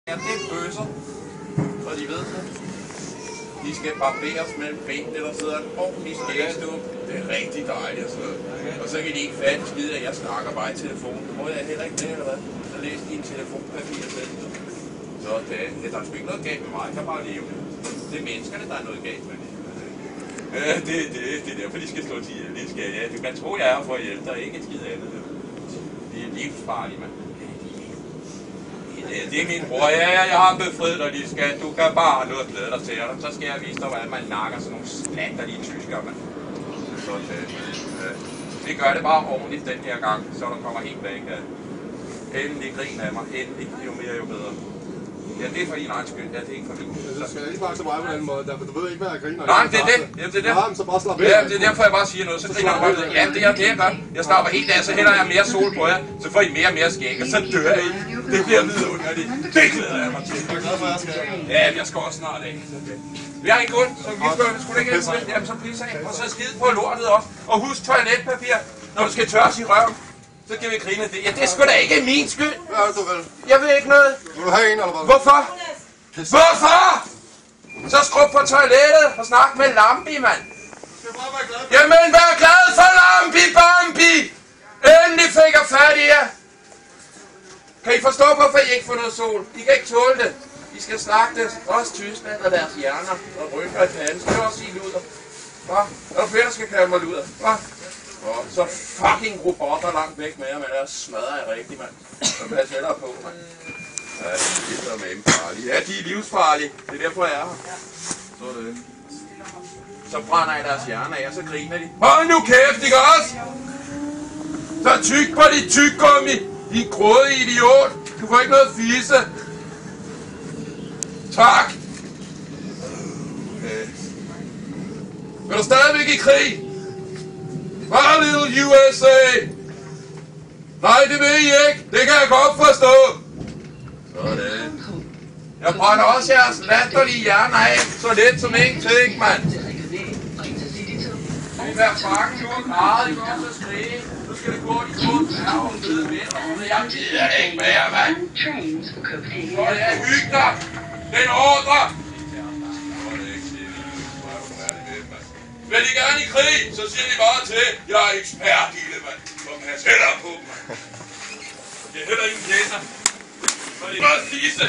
Ja, det er bøsser, så de ved det. De skal barberes mellem benene, der sidder en ordentlig skægstub. Det er rigtig dejligt og sådan noget. Og så kan de ikke fatte skide, at jeg snakker bare i telefonen. Må jeg heller ikke det, eller hvad? Så læs din telefonpapir selv. Så det er sgu ikke noget galt med mig, jeg kan bare leve. Det er menneskerne, der er noget galt med det. Det er derfor, de skal slå til ihjel. De skal, ja, du kan tro, jeg er for at hjælpe dig, ikke et skid andet. Det er livsfarligt, mand. Det er min bror. Ja, jeg har befriet dig, de skal. Du kan bare have noget at glæde dig til. Så skal jeg vise dig, hvordan man nakker sådan nogle slatterlige tyskere, mand. Så vi gør det bare ordentligt den her gang, så der kommer helt væk af. Endelig grin af mig. Endelig. Jo mere, jo bedre. Ja, det er for din egen skyld. Ja, det er ikke for min. Du skal ikke bare til mig på den måde, for du ved ikke, hvad jeg griner. Nej, det er det. Jamen, det er det. Nej, så bare slap af. Ja, det er derfor, jeg bare siger noget. Så griner jeg bare. Ja, det er det, jeg gør. Jeg slapper helt af, så hælder jeg mere sol på jer. Så får I mere og mere skæg, og så dør jeg ikke. Det bliver vidunderligt. Det glæder jeg mig til. Jeg er glad for, at jeg skal. Ja, jeg skal også snart af. Vi har en grund, så vi skulle ikke have jamen så pisse af. Og så skide på lortet også. Og husk toiletpapir, når du skal tørres i røven. Så kan vi grine det. Ja, det er sgu da ikke min skyld. Ja, du vel. Jeg ved ikke noget. Vil du have en, eller hvad? Hvorfor? Hvorfor? Så skrub på toilettet og snak med Lambi, mand. Du skal bare være glad for. Jamen, vær glad for Lambi, Bambi. Endelig fik jeg fat i jer. Kan I forstå, hvorfor I ikke får noget sol? I kan ikke tåle det. I skal slagtes. Også Tyskland og deres hjerner og rykker i panden. Skal også sige luder. Hva? Er du flere, der skal kalde mig luder? Hva? Så fucking robotter langt væk med jer, men der smadrer jeg rigtigt, mand. Så pas hellere på, mand. Ja, de er med farlige. Ja, de er livsfarlige. Det er derfor, jeg er her. Så er det. Så brænder jeg deres hjerner af, og så griner de. Hold nu kæft, ikke også? Så tyk på dit tyggegummi. Din grådige idiot. Du får ikke noget fisse. Tak. Okay. Er du stadigvæk i krig? Bare little USA. Nej, det vil I ikke. Det kan jeg godt forstå. Sådan. Jeg brænder også jeres latterlige hjerner af, så let som ingenting, mand. Det vil være bange nu og græde, I går så skrige. Nu skal det gå de to færger og hvide vinder. Jeg gider det ikke mere, mand. Så jeg hygge dig. Den ordre. Vil I gerne i krig, så siger I bare til. Jeg er ekspert i det, mand. Så pas heller på, mand. Jeg er heller ingen kender. Så det er bare fise.